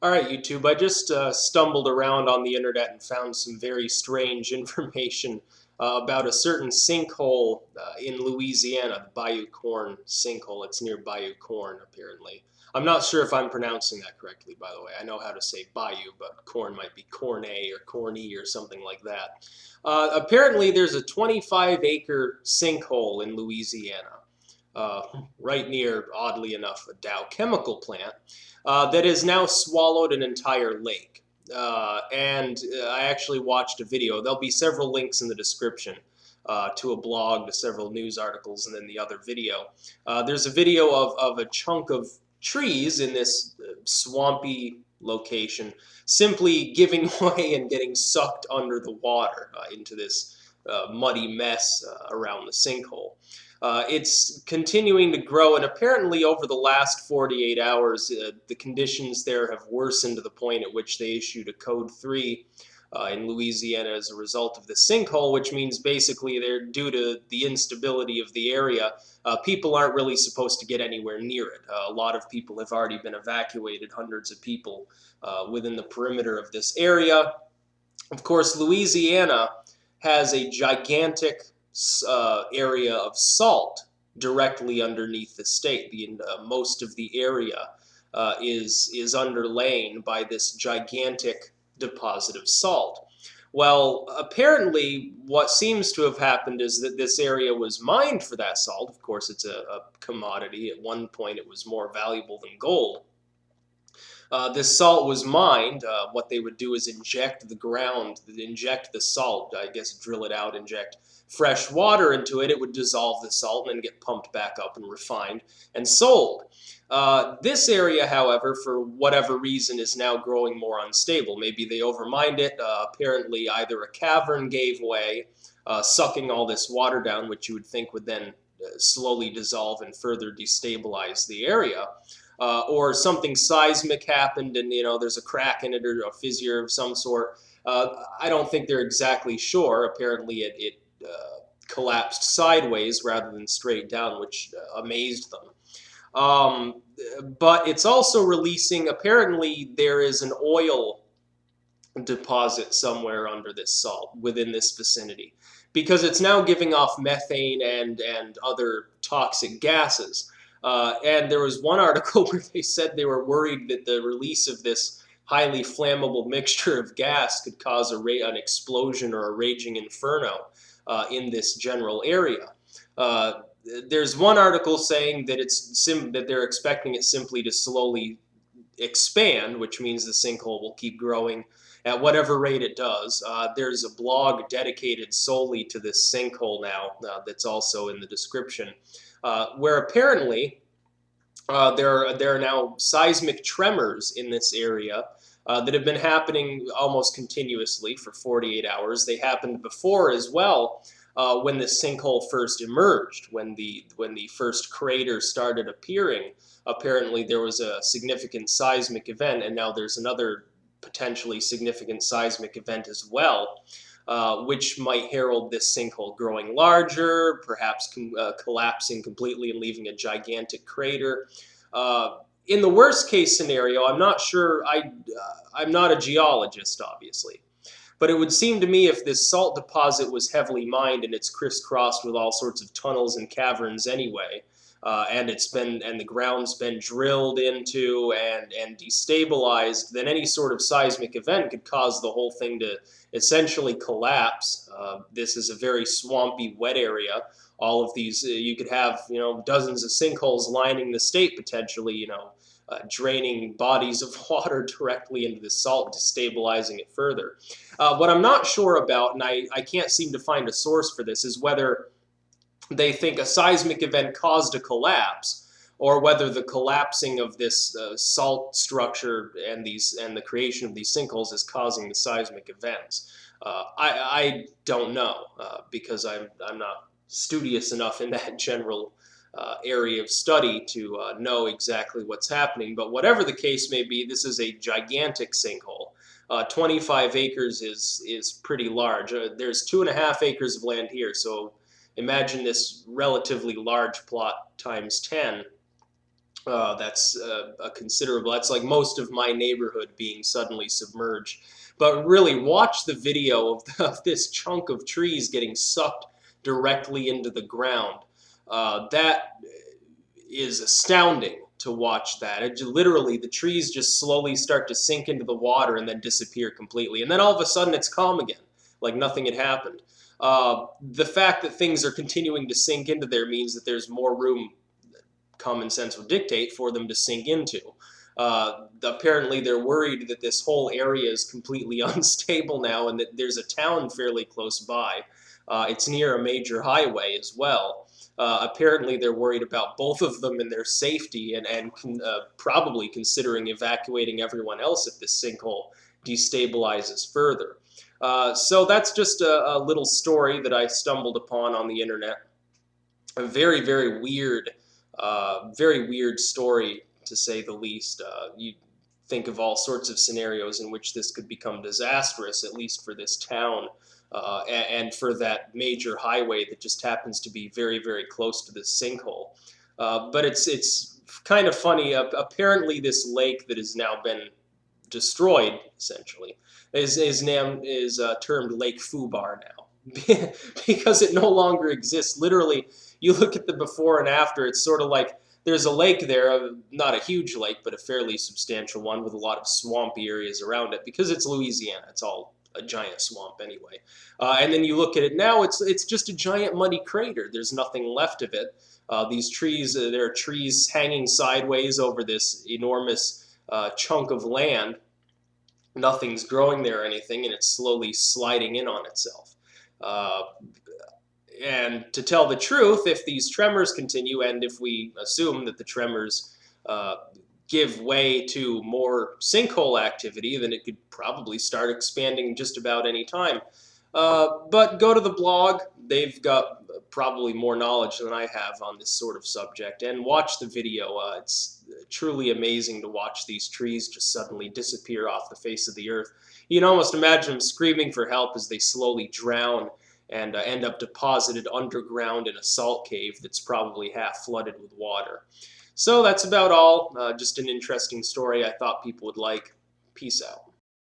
All right, YouTube. I just stumbled around on the internet and found some very strange information about a certain sinkhole in Louisiana, the Bayou Corne Sinkhole. It's near Bayou Corne, apparently. I'm not sure if I'm pronouncing that correctly, by the way. I know how to say Bayou, but corn might be cornet or corny or something like that. Apparently, there's a 25-acre sinkhole in Louisiana, uh, right near, oddly enough, a Dow chemical plant that has now swallowed an entire lake. And I actually watched a video. There'll be several links in the description to a blog, to several news articles, and then the other video. There's a video of a chunk of trees in this swampy location simply giving way and getting sucked under the water into this muddy mess around the sinkhole. It's continuing to grow, and apparently over the last 48 hours, the conditions there have worsened to the point at which they issued a Code 3 in Louisiana as a result of the sinkhole, which means basically they're due to the instability of the area. People aren't really supposed to get anywhere near it. A lot of people have already been evacuated, hundreds of people within the perimeter of this area. Of course, Louisiana has a gigantic area of salt directly underneath the state. Most of the area is underlain by this gigantic deposit of salt. Well, apparently, what seems to have happened is that this area was mined for that salt. Of course, it's a commodity. At one point, it was more valuable than gold. This salt was mined. What they would do is inject the ground, inject the salt, I guess drill it out, inject fresh water into it. It would dissolve the salt and then get pumped back up and refined and sold. This area, however, for whatever reason, is now growing more unstable. Maybe they overmined it. Apparently, either a cavern gave way, sucking all this water down, which you would think would then slowly dissolve and further destabilize the area. Or something seismic happened and there's a crack in it or a fissure of some sort. I don't think they're exactly sure. Apparently it collapsed sideways rather than straight down, which amazed them. But it's also releasing, apparently there is an oil deposit somewhere under this salt within this vicinity, because it's now giving off methane and other toxic gases. And there was one article where they said they were worried that the release of this highly flammable mixture of gas could cause an explosion or a raging inferno in this general area. There's one article saying that that they're expecting it simply to slowly expand, which means the sinkhole will keep growing at whatever rate it does. There's a blog dedicated solely to this sinkhole now that's also in the description, where apparently there are now seismic tremors in this area that have been happening almost continuously for 48 hours. They happened before as well, when the sinkhole first emerged, when the first crater started appearing. Apparently there was a significant seismic event, and now there's another potentially significant seismic event as well, which might herald this sinkhole growing larger, perhaps collapsing completely and leaving a gigantic crater. In the worst case scenario, I'm not sure, I'm not a geologist, obviously, but it would seem to me if this salt deposit was heavily mined and it's crisscrossed with all sorts of tunnels and caverns anyway, and the ground's been drilled into and destabilized, then any sort of seismic event could cause the whole thing to essentially collapse. This is a very swampy, wet area. All of these, you could have dozens of sinkholes lining the state potentially, draining bodies of water directly into the salt, destabilizing it further. What I'm not sure about, and I can't seem to find a source for this, is whether they think a seismic event caused a collapse, or whether the collapsing of this salt structure and the creation of these sinkholes is causing the seismic events. I don't know because I'm not studious enough in that general area of study to know exactly what's happening. But whatever the case may be, this is a gigantic sinkhole. 25 acres is pretty large. There's 2.5 acres of land here, so imagine this relatively large plot times 10. That's a considerable. That's like most of my neighborhood being suddenly submerged. But really, watch the video of this chunk of trees getting sucked directly into the ground. That is astounding to watch that. Literally, the trees just slowly start to sink into the water and then disappear completely. And then all of a sudden, it's calm again, like nothing had happened. The fact that things are continuing to sink into there means that there's more room, common sense would dictate, for them to sink into. Apparently, they're worried that this whole area is completely unstable now and that there's a town fairly close by. It's near a major highway as well. Apparently, they're worried about both of them and their safety and probably considering evacuating everyone else if this sinkhole destabilizes further. So that's just a little story that I stumbled upon on the internet. A very, very weird story to say the least. You think of all sorts of scenarios in which this could become disastrous, at least for this town and for that major highway that just happens to be very, very close to this sinkhole. But it's kind of funny. Apparently, this lake that has now been destroyed, essentially, is termed Lake Fubar now because it no longer exists. Literally, you look at the before and after, it's sort of like there's a lake there, not a huge lake, but a fairly substantial one with a lot of swampy areas around it because it's Louisiana. It's all a giant swamp anyway. And then you look at it now, it's just a giant muddy crater. There's nothing left of it. These trees, there are trees hanging sideways over this enormous chunk of land. Nothing's growing there or anything, and it's slowly sliding in on itself. Uh, and to tell the truth, if these tremors continue, and if we assume that the tremors give way to more sinkhole activity, then it could probably start expanding just about any time. But go to the blog. They've got probably more knowledge than I have on this sort of subject. And watch the video. It's truly amazing to watch these trees just suddenly disappear off the face of the earth. You can almost imagine them screaming for help as they slowly drown and end up deposited underground in a salt cave that's probably half flooded with water. So that's about all. Just an interesting story I thought people would like. Peace out.